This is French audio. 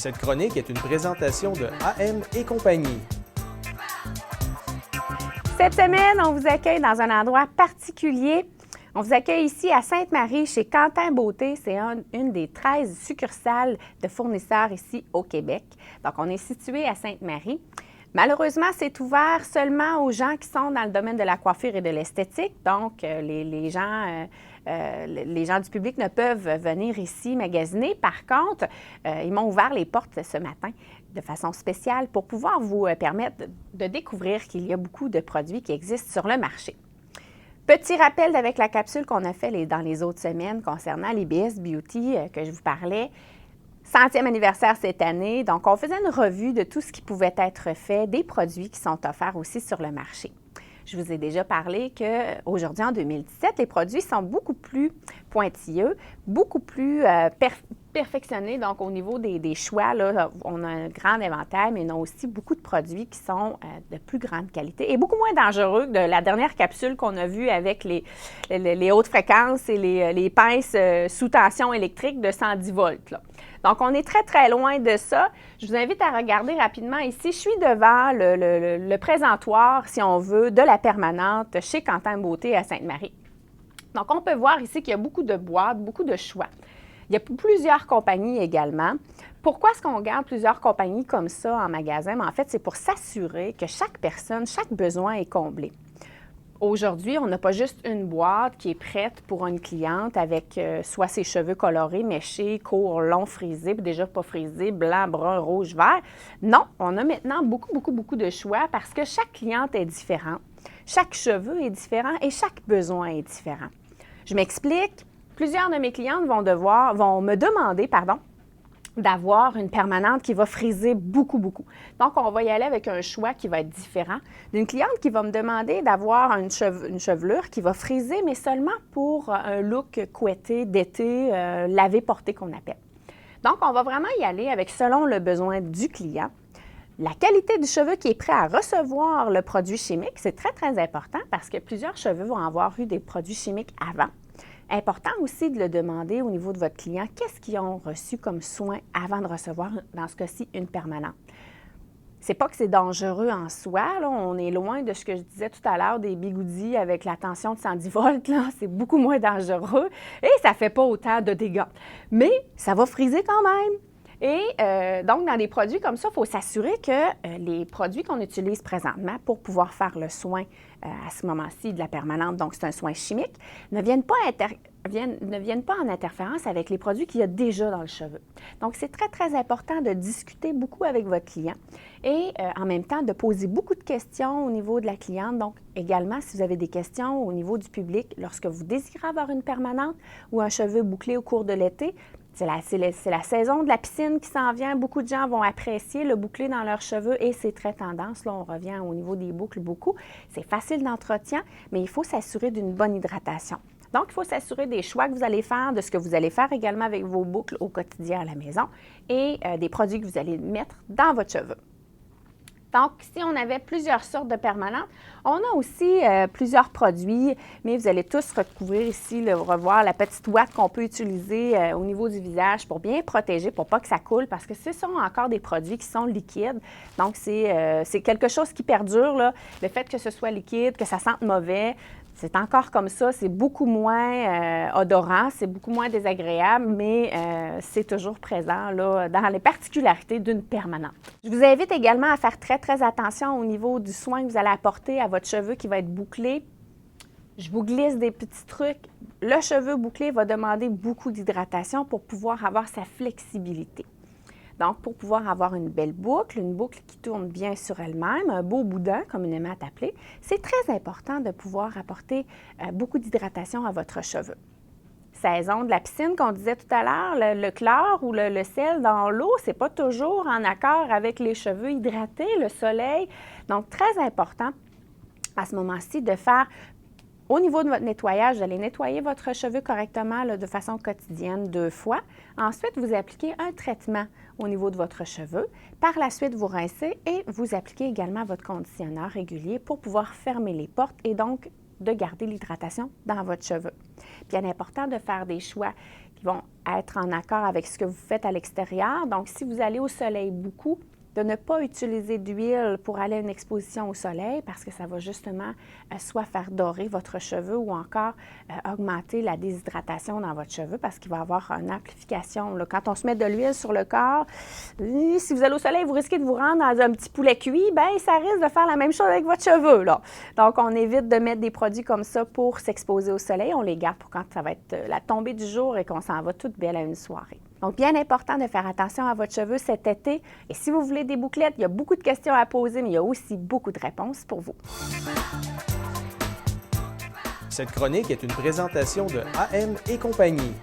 Cette chronique est une présentation de AM et compagnie. Cette semaine, on vous accueille dans un endroit particulier. On vous accueille ici à Sainte-Marie, chez Quentin Beauté. C'est une des 13 succursales de fournisseurs ici au Québec. Donc, on est situé à Sainte-Marie. Malheureusement, c'est ouvert seulement aux gens qui sont dans le domaine de la coiffure et de l'esthétique. Donc, les gens du public ne peuvent venir ici magasiner. Par contre, ils m'ont ouvert les portes ce matin de façon spéciale pour pouvoir vous permettre de découvrir qu'il y a beaucoup de produits qui existent sur le marché. Petit rappel avec la capsule qu'on a fait dans les autres semaines concernant l'IBS Beauty que je vous parlais. 100e anniversaire cette année, donc on faisait une revue de tout ce qui pouvait être fait, des produits qui sont offerts aussi sur le marché. Je vous ai déjà parlé qu'aujourd'hui, en 2017, les produits sont beaucoup plus pointilleux, beaucoup plus perfectionnés. Donc, au niveau des choix, là, on a un grand inventaire, mais on a aussi beaucoup de produits qui sont de plus grande qualité et beaucoup moins dangereux que de la dernière capsule qu'on a vue avec les hautes fréquences et les pinces sous tension électrique de 110 volts. Là. Donc, on est très, très loin de ça. Je vous invite à regarder rapidement ici. Je suis devant le présentoir, si on veut, de la permanente chez Quentin Beauté à Sainte-Marie. Donc, on peut voir ici qu'il y a beaucoup de boîtes, beaucoup de choix. Il y a plusieurs compagnies également. Pourquoi est-ce qu'on garde plusieurs compagnies comme ça en magasin? Mais en fait, c'est pour s'assurer que chaque personne, chaque besoin est comblé. Aujourd'hui, on n'a pas juste une boîte qui est prête pour une cliente avec soit ses cheveux colorés, méchés, courts, longs, frisés, déjà pas frisés, blanc, brun, rouge, vert. Non, on a maintenant beaucoup de choix parce que chaque cliente est différente, chaque cheveu est différent et chaque besoin est différent. Je m'explique. Plusieurs de mes clientes vont me demander, d'avoir une permanente qui va friser beaucoup. Donc, on va y aller avec un choix qui va être différent d'une cliente qui va me demander d'avoir une chevelure qui va friser, mais seulement pour un look couetté, d'été, lavé-porté qu'on appelle. Donc, on va vraiment y aller avec selon le besoin du client. La qualité du cheveu qui est prêt à recevoir le produit chimique, c'est très, très important parce que plusieurs cheveux vont avoir eu des produits chimiques avant. Important aussi de le demander au niveau de votre client, qu'est-ce qu'ils ont reçu comme soin avant de recevoir, dans ce cas-ci, une permanente. C'est pas que c'est dangereux en soi, là, on est loin de ce que je disais tout à l'heure, des bigoudis avec la tension de 110 volts, là, c'est beaucoup moins dangereux et ça fait pas autant de dégâts. Mais ça va friser quand même. Et donc, dans des produits comme ça, il faut s'assurer que les produits qu'on utilise présentement pour pouvoir faire le soin à ce moment-ci de la permanente, donc c'est un soin chimique, ne viennent pas en interférence avec les produits qu'il y a déjà dans le cheveu. Donc, c'est très, très important de discuter beaucoup avec votre client et en même temps de poser beaucoup de questions au niveau de la cliente. Donc, également, si vous avez des questions au niveau du public, lorsque vous désirez avoir une permanente ou un cheveu bouclé au cours de l'été, c'est la saison de la piscine qui s'en vient. Beaucoup de gens vont apprécier le bouclé dans leurs cheveux et c'est très tendance. Là, on revient au niveau des boucles beaucoup. C'est facile d'entretien, mais il faut s'assurer d'une bonne hydratation. Donc, il faut s'assurer des choix que vous allez faire, de ce que vous allez faire également avec vos boucles au quotidien à la maison et des produits que vous allez mettre dans votre cheveu. Donc, si on avait plusieurs sortes de permanentes, on a aussi plusieurs produits, mais vous allez tous recouvrir ici, revoir la petite ouate qu'on peut utiliser au niveau du visage pour bien protéger, pour pas que ça coule, parce que ce sont encore des produits qui sont liquides. Donc, c'est quelque chose qui perdure, là. Le fait que ce soit liquide, que ça sente mauvais, c'est encore comme ça, c'est beaucoup moins odorant, c'est beaucoup moins désagréable, mais c'est toujours présent là, dans les particularités d'une permanente. Je vous invite également à faire très, très attention au niveau du soin que vous allez apporter à votre cheveu qui va être bouclé. Je vous glisse des petits trucs. Le cheveu bouclé va demander beaucoup d'hydratation pour pouvoir avoir sa flexibilité. Donc, pour pouvoir avoir une belle boucle, une boucle qui tourne bien sur elle-même, un beau boudin, communément appelé, c'est très important de pouvoir apporter beaucoup d'hydratation à votre cheveu. Saison de la piscine qu'on disait tout à l'heure, le chlore ou le sel dans l'eau, c'est pas toujours en accord avec les cheveux hydratés, le soleil. Donc, très important à ce moment-ci de faire. Au niveau de votre nettoyage, vous allez nettoyer votre cheveu correctement là, de façon quotidienne 2 fois. Ensuite, vous appliquez un traitement au niveau de votre cheveu. Par la suite, vous rincez et vous appliquez également votre conditionneur régulier pour pouvoir fermer les portes et donc de garder l'hydratation dans votre cheveu. Bien important de faire des choix qui vont être en accord avec ce que vous faites à l'extérieur. Donc, si vous allez au soleil beaucoup, de ne pas utiliser d'huile pour aller à une exposition au soleil parce que ça va justement soit faire dorer votre cheveu ou encore augmenter la déshydratation dans votre cheveu parce qu'il va y avoir une amplification. Là, quand on se met de l'huile sur le corps, si vous allez au soleil, vous risquez de vous rendre dans un petit poulet cuit, bien, ça risque de faire la même chose avec votre cheveu, là. Donc, on évite de mettre des produits comme ça pour s'exposer au soleil. On les garde pour quand ça va être la tombée du jour et qu'on s'en va toute belle à une soirée. Donc, bien important de faire attention à votre cheveu cet été. Et si vous voulez des bouclettes, il y a beaucoup de questions à poser, mais il y a aussi beaucoup de réponses pour vous. Cette chronique est une présentation de AM et compagnie.